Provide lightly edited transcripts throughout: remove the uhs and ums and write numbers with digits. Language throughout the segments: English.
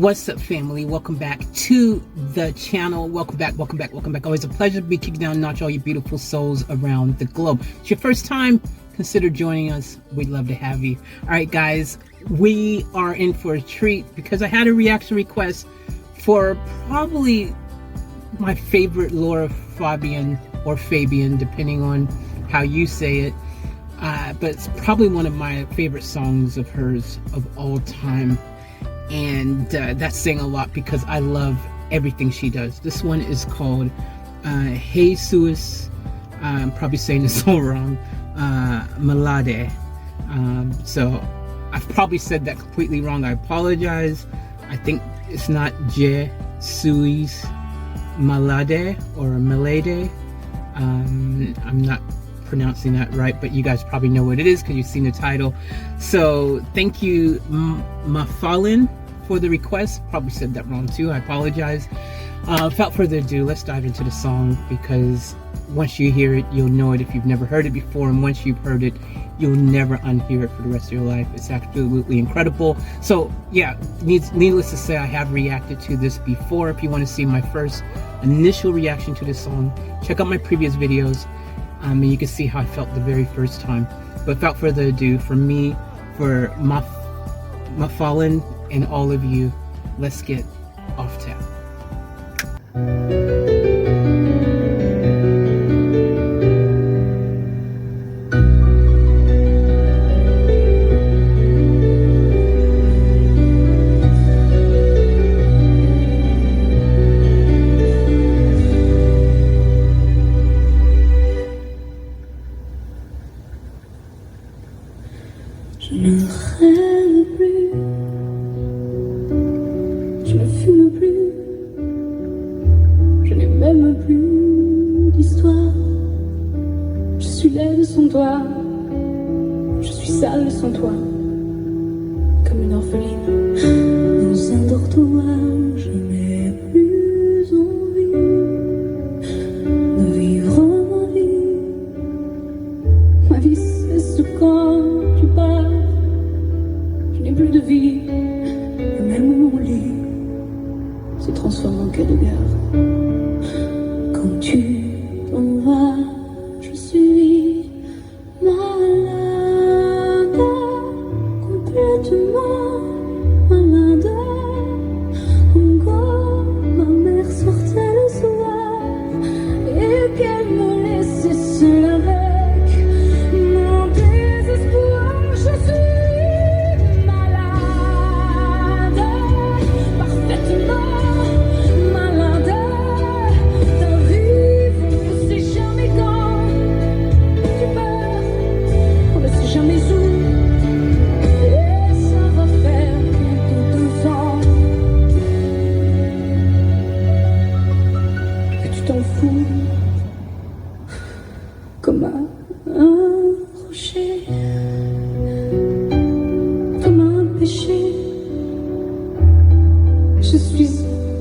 What's up, family? Welcome back to the channel. Welcome back. Always a pleasure to be kicking down a notch, all you beautiful souls around the globe. It's your first time, consider joining us. We'd love to have you. All right, guys, we are in for a treat because I had a reaction request for probably my favorite LARA Fabian, or Fabian, depending on how you say it. But it's probably one of my favorite songs of hers of all time. And that's saying a lot because I love everything she does. This one is called SUIS, I'm probably saying this all wrong, Malade. So I've probably said that completely wrong. I apologize. I think it's not SUIS Malade or Malade. I'm not pronouncing that right, but you guys probably know what it is because you've seen the title. So thank you, Mafalin, for the request. Probably said that wrong too. I apologize. Without further ado, let's dive into the song, because once you hear it, you'll know it if you've never heard it before, and once you've heard it, you'll never unhear it for the rest of your life. It's absolutely incredible. So yeah, needless to say, I have reacted to this before. If you want to see my first initial reaction to this song, check out my previous videos. And you can see how I felt the very first time. But without further ado, for me, for Mafalin, and all of you, let's get off tap. Je ne rêve plus, je ne fume plus, je n'ai même plus d'histoire. Je suis laide sans toi, je suis sale sans toi, comme une orpheline dans un dortoir. Je n'ai plus envie de vivre ma vie cesse quand tu pars. Je n'ai plus de vie, et même mon lit se transforme en quai de gare. Quand tu t'en vas, je suis malade, complètement malade. Encore ma mère sortait le soir et qu'elle me laissait seule avec mon désespoir. Je suis comme un rocher, comme un péché. Je suis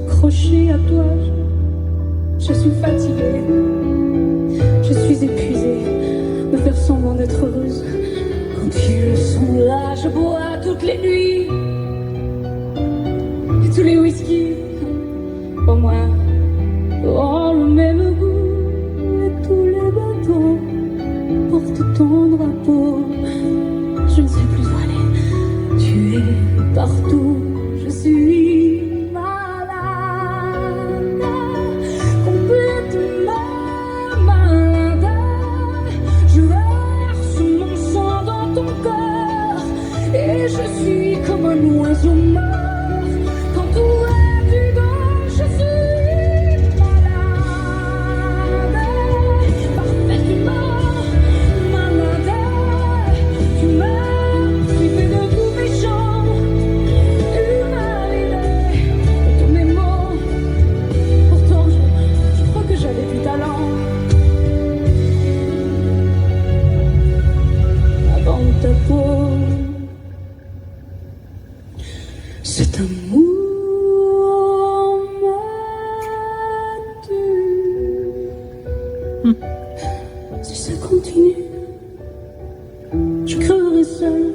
accrochée à toi, je suis fatiguée, je suis épuisée de faire semblant d'être heureuse. Quand ils sont là, je bois toutes les nuits, et tous les whisky, pour moi, ont le même goût. Tous les bateaux portent ton drapeau. Je ne sais plus où aller. Tu es partout. Je suis malade, complètement malade. Je verse mon sang dans ton cœur et je suis comme un oiseau mort. Quand tout est du dos, je suis cet amour m'a tué. Si ça continue, je crèverai seule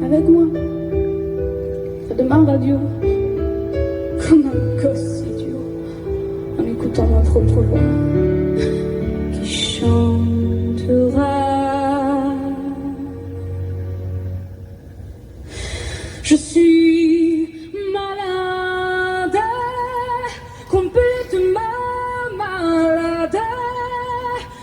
avec moi près de ma radio. qu'aussi dur en écoutant ma propre voix qui chantera. Je suis malade, complètement malade,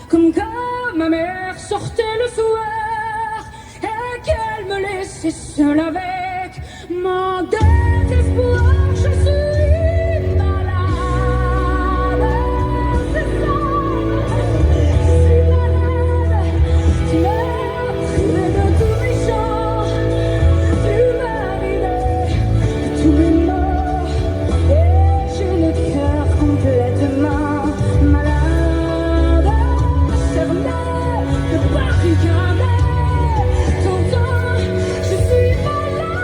comme quand ma mère sortait le soir et qu'elle me laissait seule avec mon désespoir. Je suis malade, c'est ça, je suis malade. Tu m'as privé de tous mes chants, tu m'as vidé de tous mes mots, et j'ai le cœur complètement malade. Fermé, de barricade, t'entends, je suis malade.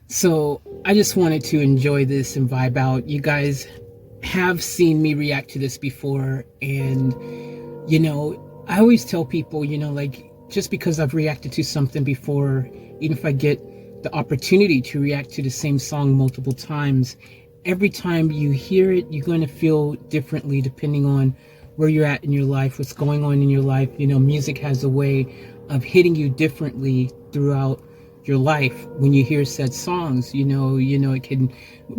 So I just wanted to enjoy this and vibe out. You guys have seen me react to this before, and you know, I always tell people, you know, like, just because I've reacted to something before, even if I get the opportunity to react to the same song multiple times, every time you hear it, you're going to feel differently depending on where you're at in your life, what's going on in your life. You know, music has a way of hitting you differently throughout your life when you hear said songs. You know, it can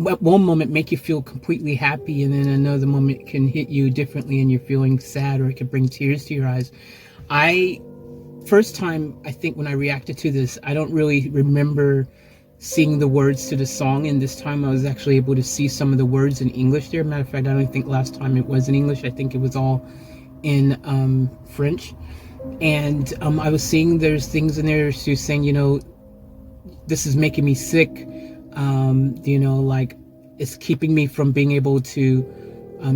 at one moment make you feel completely happy, and then another moment it can hit you differently and you're feeling sad, or it can bring tears to your eyes. First time, I think, when I reacted to this, I don't really remember seeing the words to the song, and this time I was actually able to see some of the words in English there. Matter of fact, I don't think last time it was in English. I think it was all in French. And I was seeing there's things in there to saying, you know, this is making me sick, you know, like, it's keeping me from being able to,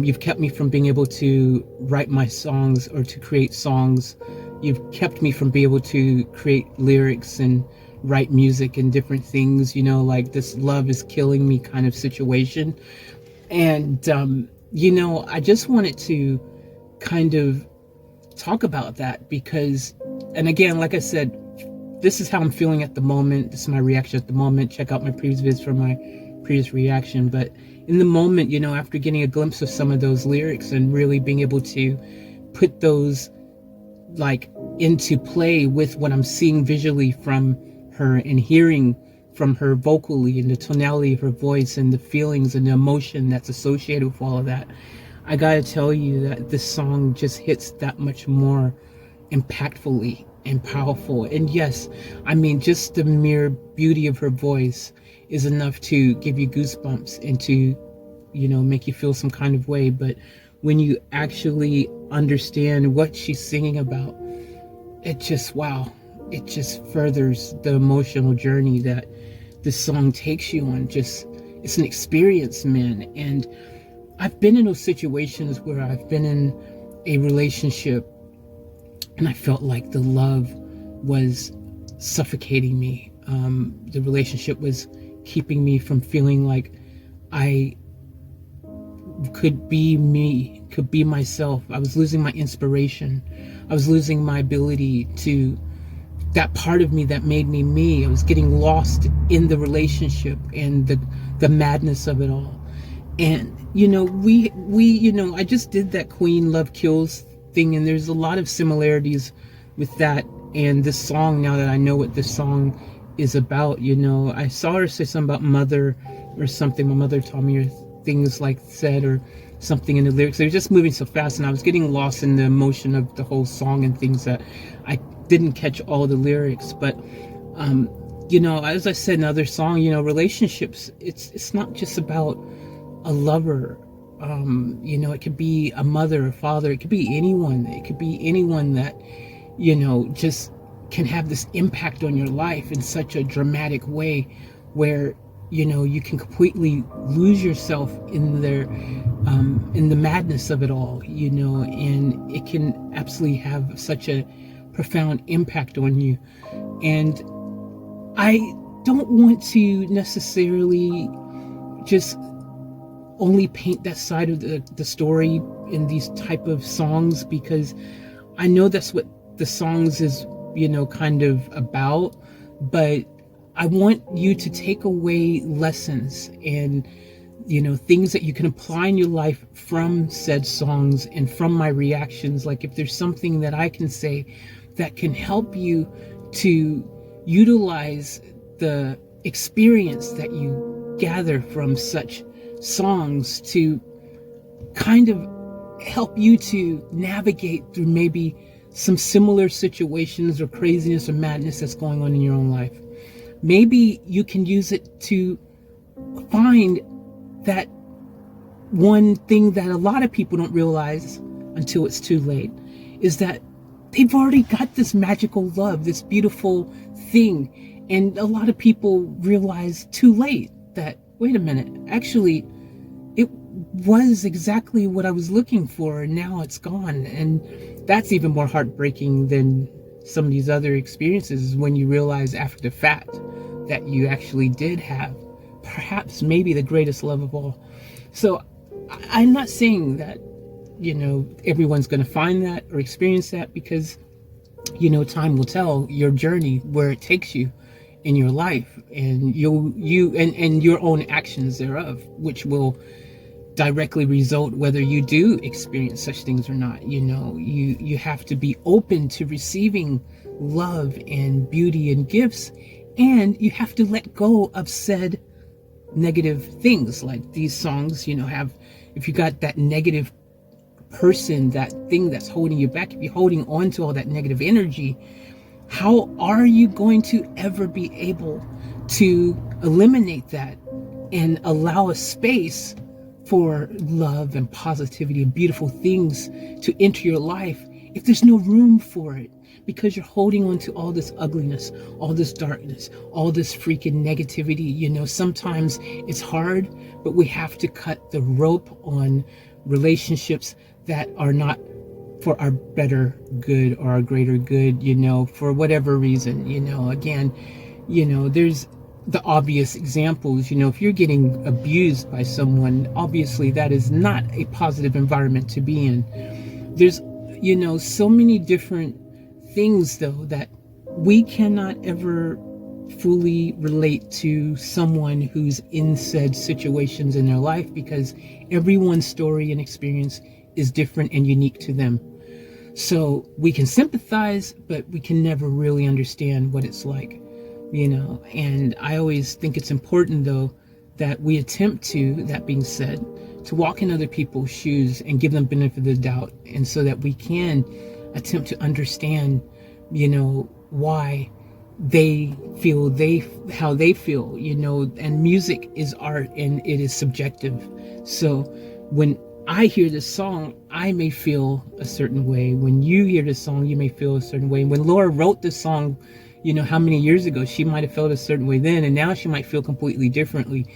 you've kept me from being able to write my songs or to create songs. You've kept me from being able to create lyrics and write music and different things, you know, like, this love is killing me kind of situation. And, you know, I just wanted to kind of talk about that because, and again, like I said, this is how I'm feeling at the moment. This is my reaction at the moment. Check out my previous vids for my previous reaction. But in the moment, you know, after getting a glimpse of some of those lyrics and really being able to put those like into play with what I'm seeing visually from her and hearing from her vocally and the tonality of her voice and the feelings and the emotion that's associated with all of that, I gotta tell you that this song just hits that much more impactfully and powerful. And yes, I mean, just the mere beauty of her voice is enough to give you goosebumps and to, you know, make you feel some kind of way. But when you actually understand what she's singing about, it just, wow, it just furthers the emotional journey that this song takes you on. Just, it's an experience, man. And I've been in those situations where I've been in a relationship and I felt like the love was suffocating me. The relationship was keeping me from feeling like I could be me, could be myself. I was losing my inspiration. I was losing my ability to, that part of me that made me me. I was getting lost in the relationship and the madness of it all. And, you know, we, you know, I just did that Queen Love Kills thing, and there's a lot of similarities with that and this song. Now that I know what this song is about, you know, I saw her say something about mother or something. My mother taught me, or things like said, or something in the lyrics. They were just moving so fast, and I was getting lost in the emotion of the whole song and things that I didn't catch all the lyrics. But you know, as I said in other song, you know, relationships, it's not just about a lover. You know, it could be a mother, a father, it could be anyone. It could be anyone that, you know, just can have this impact on your life in such a dramatic way where, you know, you can completely lose yourself in the madness of it all, you know, and it can absolutely have such a profound impact on you. And I don't want to necessarily just only paint that side of the story in these type of songs, because I know that's what the songs is, you know, kind of about, but I want you to take away lessons and, you know, things that you can apply in your life from said songs and from my reactions. Like if there's something that I can say that can help you to utilize the experience that you gather from such songs to kind of help you to navigate through maybe some similar situations or craziness or madness that's going on in your own life. Maybe you can use it to find that one thing that a lot of people don't realize until it's too late, is that they've already got this magical love, this beautiful thing. And a lot of people realize too late that, wait a minute, actually, it was exactly what I was looking for, and now it's gone. And that's even more heartbreaking than some of these other experiences, when you realize after the fact that you actually did have perhaps maybe the greatest love of all. So I'm not saying that, you know, everyone's going to find that or experience that, because, you know, time will tell your journey, where it takes you in your life, and and your own actions thereof, which will directly result whether you do experience such things or not. You know, you have to be open to receiving love and beauty and gifts, and you have to let go of said negative things. Like these songs, you know, if you got that negative person, that thing that's holding you back, if you're holding on to all that negative energy, how are you going to ever be able to eliminate that and allow a space for love and positivity and beautiful things to enter your life if there's no room for it? Because you're holding on to all this ugliness, all this darkness, all this freaking negativity. You know, sometimes it's hard, but we have to cut the rope on relationships that are not for our better good or our greater good, you know, for whatever reason. You know, again, you know, there's the obvious examples. You know, if you're getting abused by someone, obviously that is not a positive environment to be in. There's, you know, so many different things, though, that we cannot ever fully relate to someone who's in said situations in their life, because everyone's story and experience is different and unique to them. So we can sympathize, but we can never really understand what it's like, you know. And I always think it's important, though, that we attempt to, that being said, to walk in other people's shoes and give them benefit of the doubt, and so that we can attempt to understand, you know, why they feel how they feel, you know. And music is art, and it is subjective. So when I hear this song, I may feel a certain way. When you hear this song, you may feel a certain way. When Laura wrote this song, you know, how many years ago, she might have felt a certain way then, and now she might feel completely differently.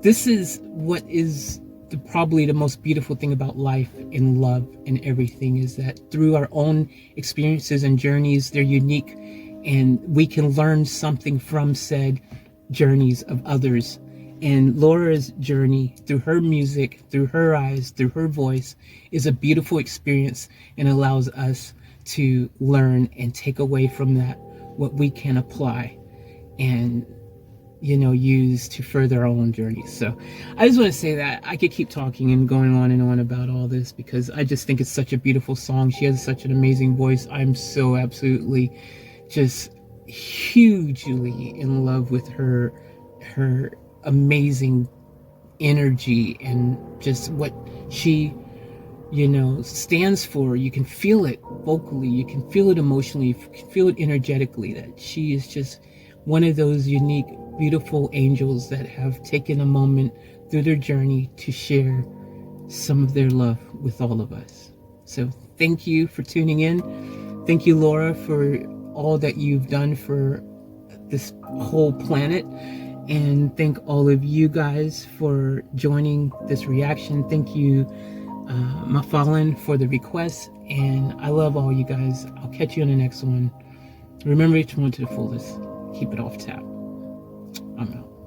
This is what is probably the most beautiful thing about life and love and everything, is that through our own experiences and journeys, they're unique, and we can learn something from said journeys of others. And Laura's journey, through her music, through her eyes, through her voice, is a beautiful experience, and allows us to learn and take away from that what we can apply and, you know, use to further our own journeys. So I just want to say that I could keep talking and going on and on about all this, because I just think it's such a beautiful song. She has such an amazing voice. I'm so absolutely just hugely in love with her amazing energy and just what she, you know, stands for. You can feel it vocally, you can feel it emotionally, you can feel it energetically, that she is just one of those unique, beautiful angels that have taken a moment through their journey to share some of their love with all of us. So thank you for tuning in. Thank you, Laura, for all that you've done for this whole planet, and thank all of you guys for joining this reaction. Thank you, Mafalin, for the request, and I love all you guys. I'll catch you in the next one. Remember, each one to the fullest. Keep it off tap. I'm out.